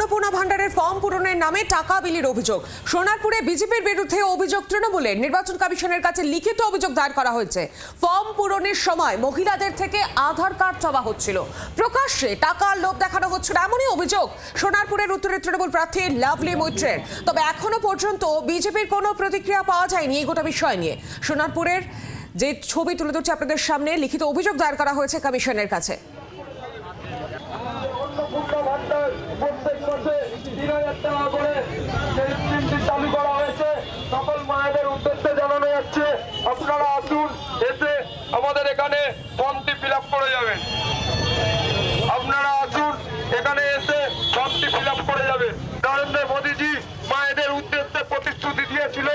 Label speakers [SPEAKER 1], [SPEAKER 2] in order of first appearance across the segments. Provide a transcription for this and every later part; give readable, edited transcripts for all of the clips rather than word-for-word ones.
[SPEAKER 1] অন্নপূর্ণা ভান্ডারের ফর্ম পূরণের নামে টাকা বিলির অভিযোগ। সোনারপুরে বিজেপির বিরুদ্ধে অভিযোগ তৃণমূলের। নির্বাচন কমিশনের কাছে লিখিত অভিযোগ দায়ের করা হয়েছে। ফর্ম পূরণের সময় মহিলাদের থেকে আধার কার্ড চাওয়া হচ্ছিল, প্রকাশ্যে টাকার লোভ দেখানো হচ্ছিল, এমনই অভিযোগ সোনারপুরের উত্তরের তৃণমূল প্রার্থী লাভলি মৈত্রের। তবে এখনো পর্যন্ত বিজেপির কোনো প্রতিক্রিয়া পাওয়া যায়নি এই গোটা বিষয় নিয়ে। সোনারপুরের যে ছবি তুলে ধরছি আপনাদের সামনে, লিখিত অভিযোগ দায়ের করা হয়েছে কমিশনের কাছে।
[SPEAKER 2] চালু করা হয়েছে, সকল মায়েদের উদ্দেশ্যে জানানো যাচ্ছে আপনারা আসুন, এসে আমাদের এখানে ফর্মটি ফিল আপ করে যাবেন। আপনারা আসুন, এখানে এসে ফর্মটি ফিল আপ করে যাবেন। নরেন্দ্র মোদীজি মায়েদের উদ্দেশ্যে প্রতিশ্রুতি দিয়েছিল,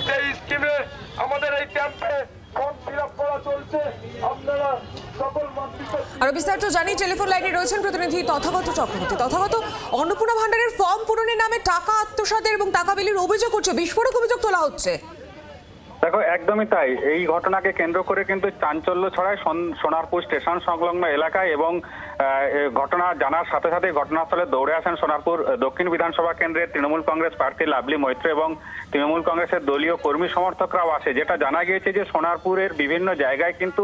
[SPEAKER 2] সেই স্কিমে আমাদের এই ক্যাম্পে ফর্ম ফিল আপ করা চলছে। আপনারা সকল
[SPEAKER 1] আরো বিস্তারিত জানি, টেলিফোন লাইনে রয়েছেন প্রতিনিধি তথাগত চক্রবর্তী। তথাগত, অন্নপূর্ণা ভান্ডারের ফর্ম পূরণের নামে টাকা আত্মসাতের এবং টাকা বিলির অভিযোগ করছে, বিস্ফোরক অভিযোগ তোলা হচ্ছে।
[SPEAKER 3] দেখো, একদমই তাই। এই ঘটনাকে কেন্দ্র করে কিন্তু চাঞ্চল্য ছড়ায় সোনারপুর স্টেশন সংলগ্ন এলাকায় এবং ঘটনা জানার সাথে সাথে ঘটনাস্থলে দৌড়ে আসেন সোনারপুর দক্ষিণ বিধানসভা কেন্দ্রের তৃণমূল কংগ্রেস প্রার্থী লাভলি মৈত্র এবং তৃণমূল কংগ্রেসের দলীয় কর্মী সমর্থকরাও আসে। যেটা জানা গিয়েছে যে সোনারপুরের বিভিন্ন জায়গায় কিন্তু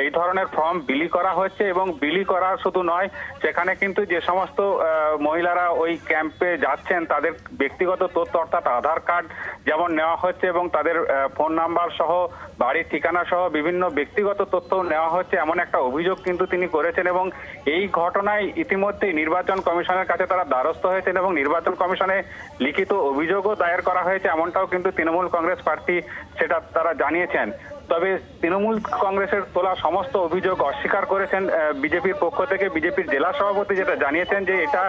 [SPEAKER 3] এই ধরনের ফর্ম বিলি করা হচ্ছে এবং বিলি করা শুধু নয়, সেখানে কিন্তু যে সমস্ত মহিলারা ওই ক্যাম্পে যাচ্ছেন তাদের ব্যক্তিগত তথ্য অর্থাৎ আধার কার্ড যেমন নেওয়া হচ্ছে এবং তাদের ফোন নাম্বার সহ বাড়ির ঠিকানা সহ বিভিন্ন ব্যক্তিগত তথ্য নেওয়া হচ্ছে, এমন একটা অভিযোগ কিন্তু তিনি করেছেন। এবং এই ঘটনায় ইতিমধ্যেই নির্বাচন কমিশনের কাছে তারা দ্বারস্থ হয়েছেন এবং নির্বাচন কমিশনে লিখিত অভিযোগও দায়ের করা হয়েছে, এমনটাও কিন্তু তৃণমূল কংগ্রেস প্রার্থী সেটা তারা জানিয়েছেন। তবে তৃণমূল কংগ্রেসের তোলা সমস্ত অভিযোগ অস্বীকার করেছেন বিজেপির পক্ষ থেকে। বিজেপির জেলা সভাপতি যেটা জানিয়েছেন যে এটা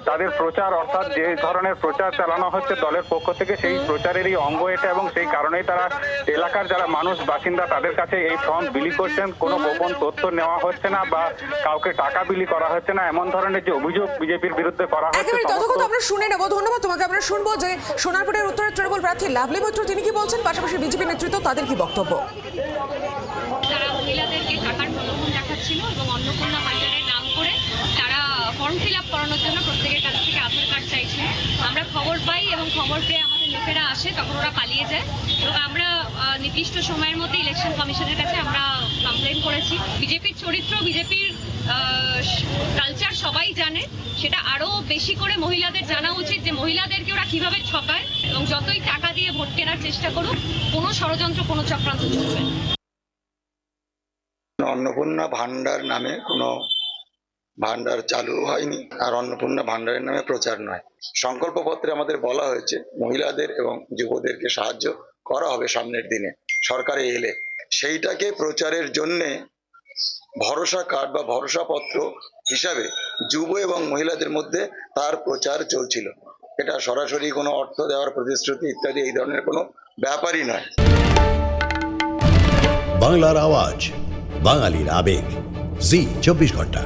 [SPEAKER 3] তাদের প্রচার, অর্থাৎ যে ধরনের প্রচার চালানো হচ্ছে দলের পক্ষ থেকে সেই প্রচারেরই অঙ্গ এটা এবং সেই কারণেই তারা এলাকার যারা মানুষ বাসিন্দা তাদের কাছে এই ফর্ম বিলি করছেন। কোনো গোপন তথ্য নেওয়া হচ্ছে না বা কাউকে টাকা বিলি করা হচ্ছে না, এমন ধরনের যে অভিযোগ বিজেপির বিরুদ্ধে করা হচ্ছে।
[SPEAKER 1] আমরা শুনে নেব, ধন্যবাদ তোমাকে। আমরা শুনবো যে সোনারপুরের উত্তরের তৃণমূল প্রার্থী লাভলি মৈত্র তিনি কি বলছেন, পাশাপাশি বিজেপি নেতৃত্ব তাদের কি বক্তব্য।
[SPEAKER 4] তারা মহিলাদেরকে টাকার প্রলোভন দেখাচ্ছিল এবং অন্নপূর্ণা ভান্ডারের নাম করে তারা ফর্ম ফিল আপ করানোর জন্য প্রত্যেকের কাছ থেকে আধার কার্ড চাইছে। আমরা খবর পাই এবং খবর পেয়ে আমাদের লোকেরা আসে, তখন ওরা পালিয়ে যায় এবং আমরা নির্দিষ্ট সময়ের মধ্যে ইলেকশন কমিশনের কাছে আমরা কমপ্লেন করেছি। বিজেপির চরিত্র, বিজেপির কালচার সবাই জানে, সেটা আরও বেশি করে মহিলাদের জানা উচিত যে মহিলাদেরকে ওরা কিভাবে ঠকায় এবং যতই টাকা দিয়ে ভোট কেনার চেষ্টা করুক, কোনো ষড়যন্ত্র, কোনো চক্রান্ত চলবে না।
[SPEAKER 5] অন্নপূর্ণা ভান্ডার নামে কোনো ভান্ডার চালু হয়নি, আর অন্নপূর্ণা ভান্ডারের নামে প্রচার নয়। সংকল্পপত্রে আমাদের বলা হয়েছে মহিলাদের এবং যুবদেরকে সাহায্য করা হবে সামনের দিনে সরকারে এলে। সেইটাকে প্রচারের জন্যে ভরসা কার্ড বা ভরসাপত্র হিসাবে যুব এবং মহিলাদের মধ্যে তার প্রচার চলছিল। এটা সরাসরি কোনো অর্থ দেওয়ার প্রতিশ্রুতি ইত্যাদি এই ধরনের কোনো ব্যাপারই নয়।
[SPEAKER 6] বাংলার আওয়াজ, বাঙালির আবেগ, জি 24 ঘন্টা।